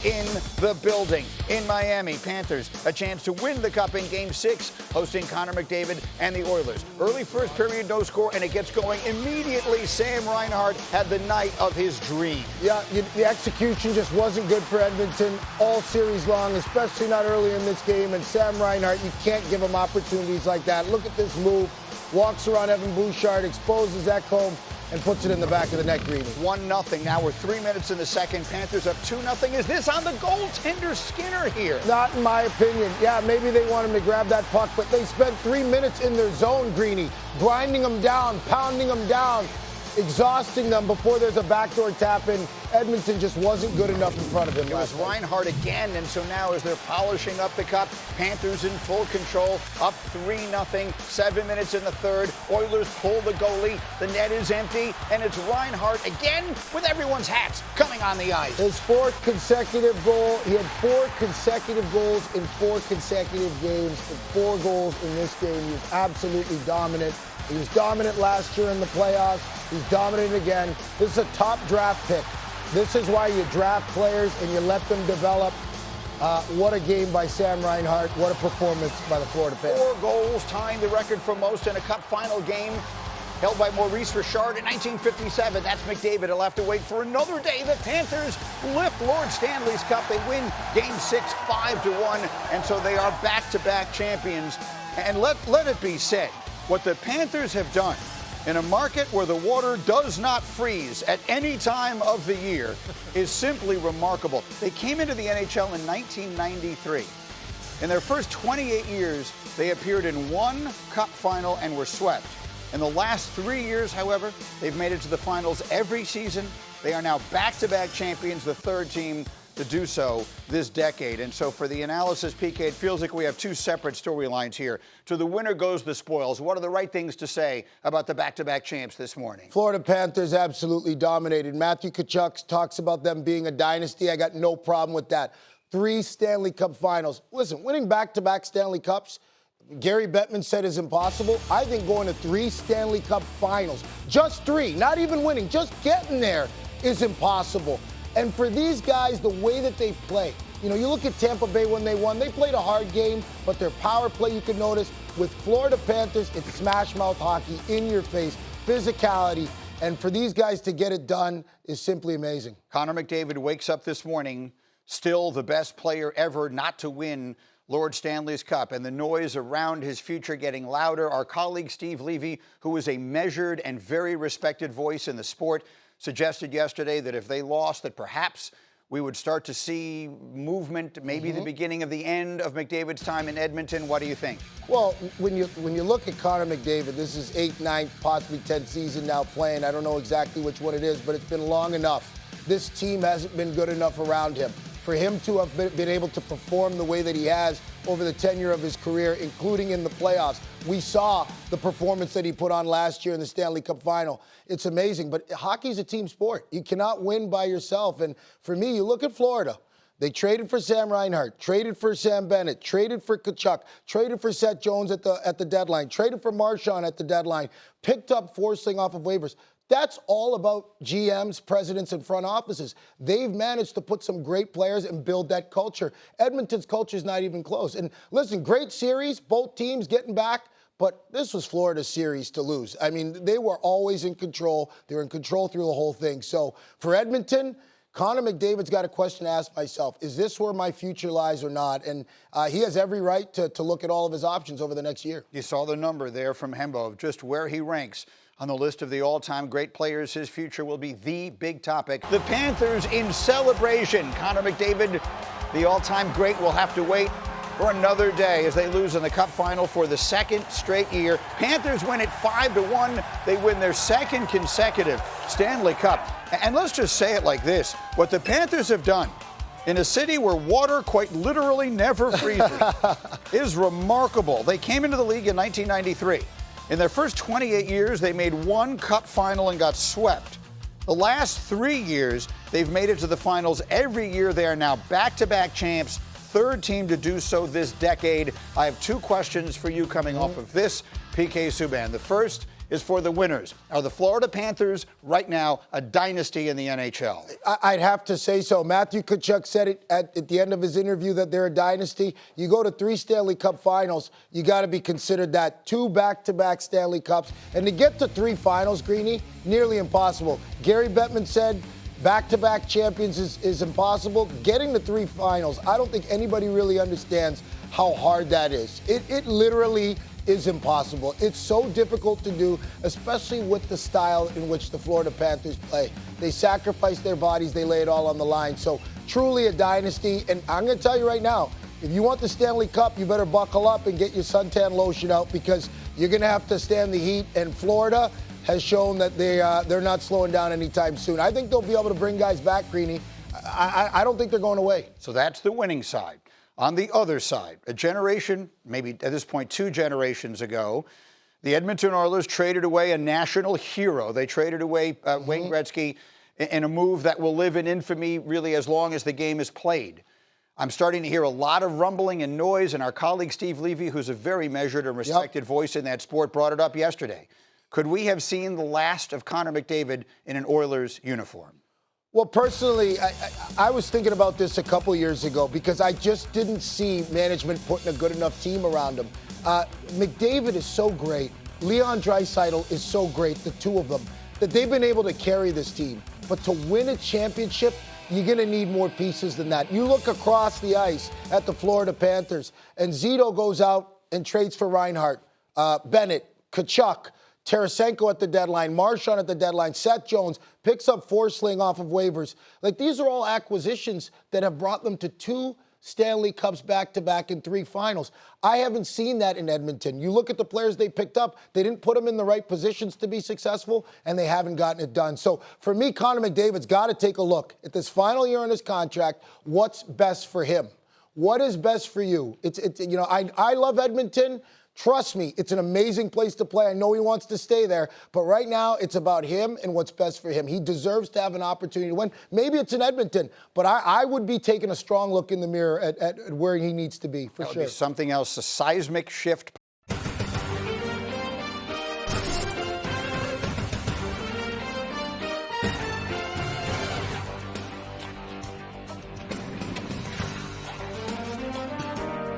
In the building in Miami, Panthers a chance to win the Cup in Game 6, hosting Connor McDavid and the Oilers. Early first period, no score, and it gets going immediately. Sam Reinhart had the night of his dream. Yeah, the execution just wasn't good for Edmonton all series long, especially not early in this game. And Sam Reinhart, you can't give him opportunities like that. Look at this move. Walks around Evan Bouchard, exposes Ekholm, and puts it in the back of the net, Greeny. 1-0. Now we're 3 minutes in the second. Panthers up 2-0. Is this on the goaltender Skinner here? Not in my opinion. Yeah, maybe they want him to grab that puck, but they spent 3 minutes in their zone, Greeny, grinding them down, pounding them down, exhausting them before there's a backdoor tap in. Edmonton just wasn't good enough in front of him. It was Reinhart again, and so now as they're polishing up the cup, Panthers in full control, up 3-0, 7 minutes in the third. Oilers pull the goalie, the net is empty, and it's Reinhart again with everyone's hats coming on the ice. His fourth consecutive goal. He had 4 consecutive goals in 4 consecutive games, and 4 goals in this game. He was absolutely dominant. He was dominant last year in the playoffs. He's dominant again. This is a top draft pick. This is why you draft players and you let them develop. What a game by Sam Reinhart. What a performance by the Florida Panthers. 4 goals, tying the record for most in a Cup Final game, held by Maurice Richard in 1957. That's McDavid. He'll have to wait for another day. The Panthers lift Lord Stanley's Cup. They win Game 6, 5-1, and so they are back-to-back champions. And let it be said, what the Panthers have done in a market where the water does not freeze at any time of the year is simply remarkable. They came into the NHL in 1993. In their first 28 years, they appeared in 1 Cup Final and were swept. In the last 3 years, however, they've made it to the finals every season. They are now back-to-back champions, the third team to do so this decade. And so for the analysis, PK, it feels like we have 2 separate storylines here. To the winner goes the spoils. What are the right things to say about the back-to-back champs this morning? Florida Panthers absolutely dominated. Matthew Tkachuk talks about them being a dynasty. I got no problem with that. 3 Stanley Cup finals. Listen, winning back-to-back Stanley Cups, Gary Bettman said is impossible. I think going to 3 Stanley Cup finals, just 3, not even winning, just getting there is impossible. And for these guys, the way that they play, you look at Tampa Bay when they won, they played a hard game, but their power play, you can notice, with Florida Panthers, it's smash mouth hockey, in your face, physicality, and for these guys to get it done is simply amazing. Connor McDavid wakes up this morning, still the best player ever not to win Lord Stanley's Cup, and the noise around his future getting louder. Our colleague Steve Levy, who is a measured and very respected voice in the sport, suggested yesterday that if they lost, that perhaps we would start to see movement, maybe the beginning of the end of McDavid's time in Edmonton. What do you think? Well, when you look at Connor McDavid, this is 8th, 9th, possibly 10th season now playing. I don't know exactly which one it is, but it's been long enough. This team hasn't been good enough around him. For him to have been able to perform the way that he has over the tenure of his career, including in the playoffs. We saw the performance that he put on last year in the Stanley Cup Final. It's amazing, but hockey's a team sport. You cannot win by yourself. And for me, you look at Florida. They traded for Sam Reinhart, traded for Sam Bennett, traded for Tkachuk, traded for Seth Jones at the deadline, traded for Marchand at the deadline, picked up Forsling off of waivers. That's all about GMs, presidents, and front offices. They've managed to put some great players and build that culture. Edmonton's culture is not even close. And listen, great series, both teams getting back, but this was Florida's series to lose. I mean, they were always in control. They were in control through the whole thing. So for Edmonton, Connor McDavid's got a question to ask myself. Is this where my future lies or not? And he has every right to look at all of his options over the next year. You saw the number there from Hembo of just where he ranks on the list of the all-time great players. His future will be the big topic. The Panthers in celebration. Connor McDavid, the all-time great, will have to wait for another day as they lose in the Cup Final for the 2nd straight year. Panthers win it 5-1. They win their 2nd consecutive Stanley Cup. And let's just say it like this. What the Panthers have done in a city where water quite literally never freezes is remarkable. They came into the league in 1993. In their first 28 years, they made 1 Cup Final and got swept. The last 3 years, they've made it to the finals every year. They are now back-to-back champs, 3rd team to do so this decade. I have 2 questions for you coming off of this, PK Subban. The first, is for the winners. Are the Florida Panthers right now a dynasty in the NHL? I'd have to say so. Matthew Tkachuk said it at the end of his interview that they're a dynasty. You go to 3 Stanley Cup Finals, you got to be considered that. 2 back-to-back Stanley Cups. And to get to 3 finals, Greeny, nearly impossible. Gary Bettman said back-to-back champions is impossible. Getting to 3 finals, I don't think anybody really understands how hard that is. It literally is impossible. It's so difficult to do, especially with the style in which the Florida Panthers play. They sacrifice their bodies, they lay it all on the line. So truly a dynasty. And I'm going to tell you right now, if you want the Stanley Cup, you better buckle up and get your suntan lotion out, because you're going to have to stand the heat. And Florida has shown that they're not slowing down anytime soon. I think they'll be able to bring guys back, Greeny. I don't think they're going away. So that's the winning side. On the other side, a generation, maybe at this point 2 generations ago, the Edmonton Oilers traded away a national hero. They traded away Wayne Gretzky in a move that will live in infamy really as long as the game is played. I'm starting to hear a lot of rumbling and noise, and our colleague Steve Levy, who's a very measured and respected voice in that sport, brought it up yesterday. Could we have seen the last of Connor McDavid in an Oilers uniform? Well, personally, I was thinking about this a couple years ago, because I just didn't see management putting a good enough team around him. McDavid is so great. Leon Draisaitl is so great, the two of them, that they've been able to carry this team. But to win a championship, you're going to need more pieces than that. You look across the ice at the Florida Panthers, and Zito goes out and trades for Reinhart, Bennett, Tkachuk, Tarasenko at the deadline, Marchand at the deadline, Seth Jones picks up Forsling off of waivers. Like, these are all acquisitions that have brought them to 2 Stanley Cups back-to-back and 3 finals. I haven't seen that in Edmonton. You look at the players they picked up, they didn't put them in the right positions to be successful, and they haven't gotten it done. So for me, Connor McDavid's got to take a look at this final year on his contract. What's best for him? What is best for you? I love Edmonton. Trust me, it's an amazing place to play. I know he wants to stay there, but right now it's about him and what's best for him. He deserves to have an opportunity to win. Maybe it's in Edmonton, but I would be taking a strong look in the mirror at where he needs to be, for sure. That would be something else, a seismic shift